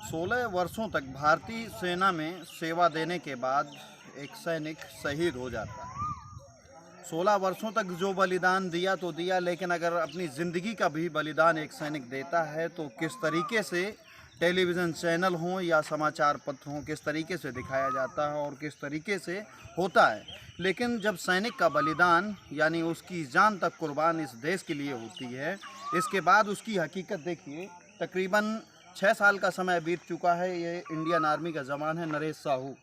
16 वर्षों तक भारतीय सेना में सेवा देने के बाद एक सैनिक शहीद हो जाता है। 16 वर्षों तक जो बलिदान दिया तो दिया, लेकिन अगर अपनी ज़िंदगी का भी बलिदान एक सैनिक देता है तो किस तरीके से टेलीविज़न चैनल हों या समाचार पत्र हों, किस तरीके से दिखाया जाता है और किस तरीके से होता है। लेकिन जब सैनिक का बलिदान यानी उसकी जान तक कुर्बान इस देश के लिए होती है, इसके बाद उसकी हकीकत देखिए। तकरीबन 6 साल का समय बीत चुका है। ये इंडियन आर्मी का जवान है नरेश साहू,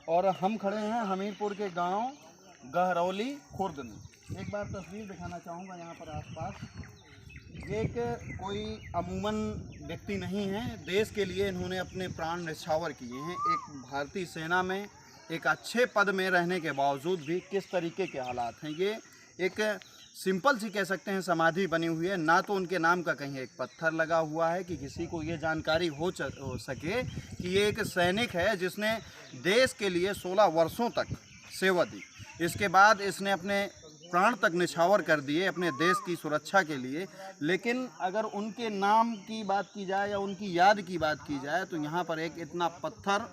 और हम खड़े हैं हमीरपुर के गांव गहरौली खुर्द में। एक बार तस्वीर दिखाना चाहूँगा यहाँ पर आसपास। ये कोई अमूमन व्यक्ति नहीं है, देश के लिए इन्होंने अपने प्राण न्यौछावर किए हैं। एक भारतीय सेना में एक अच्छे पद में रहने के बावजूद भी किस तरीके के हालात हैं। ये एक सिंपल सी कह सकते हैं समाधि बनी हुई है, ना तो उनके नाम का कहीं एक पत्थर लगा हुआ है कि किसी को ये जानकारी हो सके कि ये एक सैनिक है जिसने देश के लिए 16 वर्षों तक सेवा दी। इसके बाद इसने अपने प्राण तक न्यौछावर कर दिए अपने देश की सुरक्षा के लिए। लेकिन अगर उनके नाम की बात की जाए या उनकी याद की बात की जाए तो यहाँ पर एक इतना पत्थर,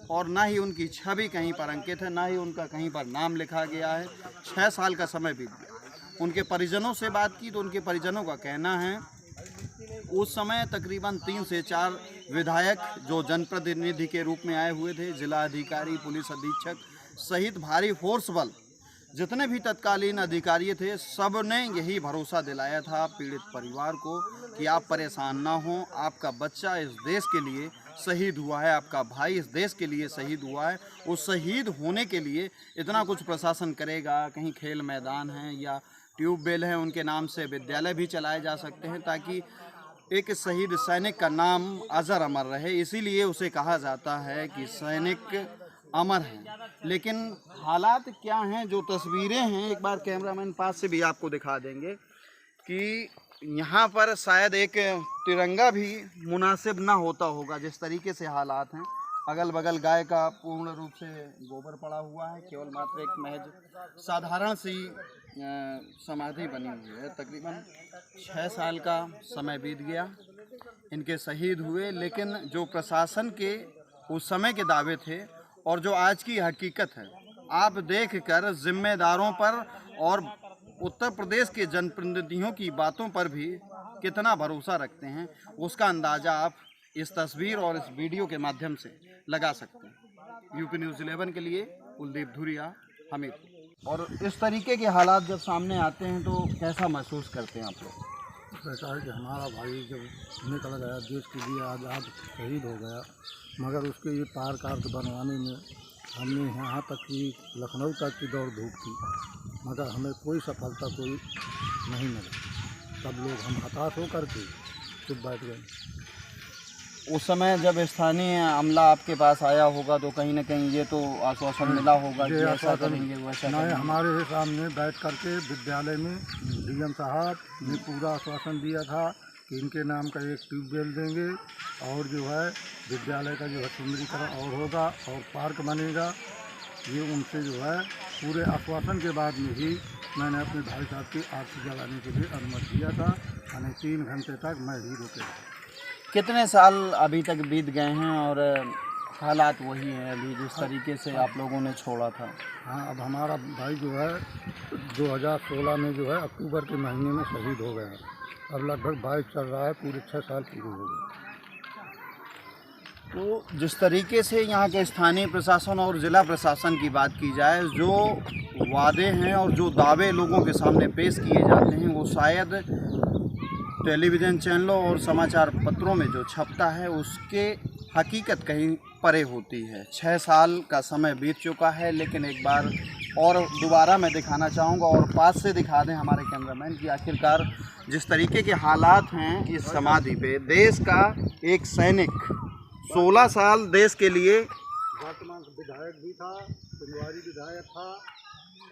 और ना ही उनकी छवि कहीं पर अंकित है, ना ही उनका कहीं पर नाम लिखा गया है। 6 साल का समय बीत गया। उनके परिजनों से बात की तो उनके परिजनों का कहना है उस समय तकरीबन 3 से 4 विधायक जो जनप्रतिनिधि के रूप में आए हुए थे, जिला अधिकारी, पुलिस अधीक्षक सहित भारी फोर्स बल, जितने भी तत्कालीन अधिकारी थे, सब ने यही भरोसा दिलाया था पीड़ित परिवार को कि आप परेशान ना हों, आपका बच्चा इस देश के लिए शहीद हुआ है, आपका भाई इस देश के लिए शहीद हुआ है। उस शहीद होने के लिए इतना कुछ प्रशासन करेगा। कहीं खेल मैदान हैं या ट्यूबवेल हैं, उनके नाम से विद्यालय भी चलाए जा सकते हैं ताकि एक शहीद सैनिक का नाम अजर अमर रहे। इसीलिए उसे कहा जाता है कि सैनिक अमर हैं। लेकिन हालात क्या हैं, जो तस्वीरें हैं, एक बार कैमरामैन पास से भी आपको दिखा देंगे कि यहाँ पर शायद एक तिरंगा भी मुनासिब ना होता होगा जिस तरीके से हालात हैं। अगल बगल गाय का पूर्ण रूप से गोबर पड़ा हुआ है, केवल मात्र एक महज साधारण सी समाधि बनी हुई है। तकरीबन 6 साल का समय बीत गया, इनके शहीद हुए। लेकिन जो प्रशासन के उस समय के दावे थे और जो आज की हकीकत है, आप देख कर जिम्मेदारों पर और उत्तर प्रदेश के जनप्रतिनिधियों की बातों पर भी कितना भरोसा रखते हैं, उसका अंदाज़ा आप इस तस्वीर और इस वीडियो के माध्यम से लगा सकते हैं। यूपी न्यूज़ 11 के लिए कुलदीप धुरिया, हमीरपुर। और इस तरीके के हालात जब सामने आते हैं तो कैसा महसूस करते हैं आप लोग? ऐसा है कि हमारा भाई जब निकल गया, देश के लिए आज़ाद शहीद हो गया, मगर उसके ये पार कार्ड बनवाने में हमने यहाँ तक कि लखनऊ तक की दौड़ धूप की, मगर हमें कोई सफलता कोई नहीं मिला। तब लोग हम हताश होकर के चुप बैठ गए। उस समय जब स्थानीय अमला आपके पास आया होगा तो कहीं ना कहीं ये तो आश्वासन मिला होगा कि ऐसा करेंगे वैसा नहीं, करेंगे। हमारे सामने बैठ करके विद्यालय में डीएम साहब ने पूरा आश्वासन दिया था कि इनके नाम का एक ट्यूबवेल देंगे और जो है विद्यालय का जो है सुंदरीकरण और होगा और पार्क बनेगा। ये उनसे जो है पूरे आश्वासन के बाद में ही मैंने अपने भाई साहब की आरती जलाने के लिए अनुमति दिया था। यानी 3 घंटे तक मैं ही रुके। कितने साल अभी तक बीत गए हैं और हालात वही हैं अभी जिस तरीके से आप लोगों ने छोड़ा था? हाँ, अब हमारा भाई जो है 2016 में जो है अक्टूबर के महीने में शहीद हो गया। अब लगभग 22 चल रहा है, पूरे 6 साल पूरे हो गए। तो जिस तरीके से यहाँ के स्थानीय प्रशासन और ज़िला प्रशासन की बात की जाए, जो वादे हैं और जो दावे लोगों के सामने पेश किए जाते हैं वो शायद टेलीविज़न चैनलों और समाचार पत्रों में जो छपता है उसके हकीकत कहीं परे होती है। 6 साल का समय बीत चुका है, लेकिन एक बार और दोबारा मैं दिखाना चाहूँगा और पास से दिखा दें हमारे कैमरामैन कि आखिरकार जिस तरीके के हालात हैं इस समाधि पे, देश का एक सैनिक 16 साल देश के लिए वर्तमान विधायक भी था, पिंडवारी विधायक था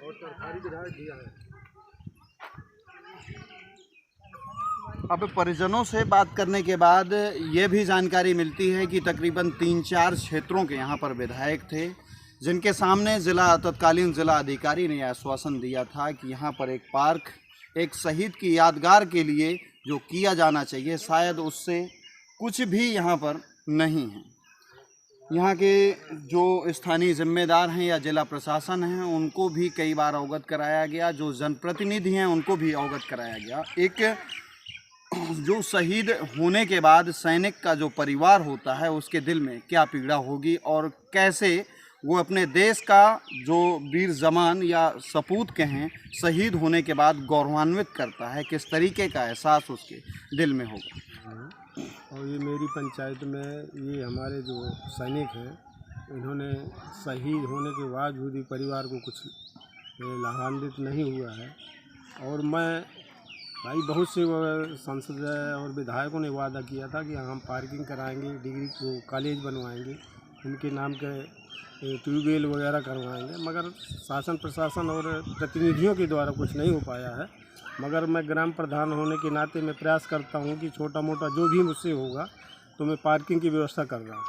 और सरकारी विधायक भी है। अब परिजनों से बात करने के बाद ये भी जानकारी मिलती है कि तकरीबन 3-4 क्षेत्रों के यहाँ पर विधायक थे जिनके सामने तत्कालीन जिला अधिकारी ने आश्वासन दिया था कि यहाँ पर एक पार्क एक शहीद की यादगार के लिए जो किया जाना चाहिए, शायद उससे कुछ भी यहाँ पर नहीं हैं। यहाँ के जो स्थानीय जिम्मेदार हैं या जिला प्रशासन हैं उनको भी कई बार अवगत कराया गया, जो जनप्रतिनिधि हैं उनको भी अवगत कराया गया। एक जो शहीद होने के बाद सैनिक का जो परिवार होता है उसके दिल में क्या पीड़ा होगी और कैसे वो अपने देश का जो वीर जवान या सपूत के हैं शहीद होने के बाद गौरवान्वित करता है, किस तरीके का एहसास उसके दिल में होगा। और ये मेरी पंचायत में ये हमारे जो सैनिक हैं इन्होंने शहीद होने के बावजूद भी परिवार को कुछ लाभान्वित नहीं हुआ है। और मैं भाई बहुत से सांसद और विधायकों ने वादा किया था कि हम पार्किंग कराएंगे, डिग्री को कॉलेज बनवाएंगे, इनके नाम के ट्यूबवेल वगैरह करवाएंगे, मगर शासन प्रशासन और प्रतिनिधियों के द्वारा कुछ नहीं हो पाया है। मगर मैं ग्राम प्रधान होने के नाते मैं प्रयास करता हूं कि छोटा मोटा जो भी मुझसे होगा तो मैं पार्किंग की व्यवस्था कर रहा हूं।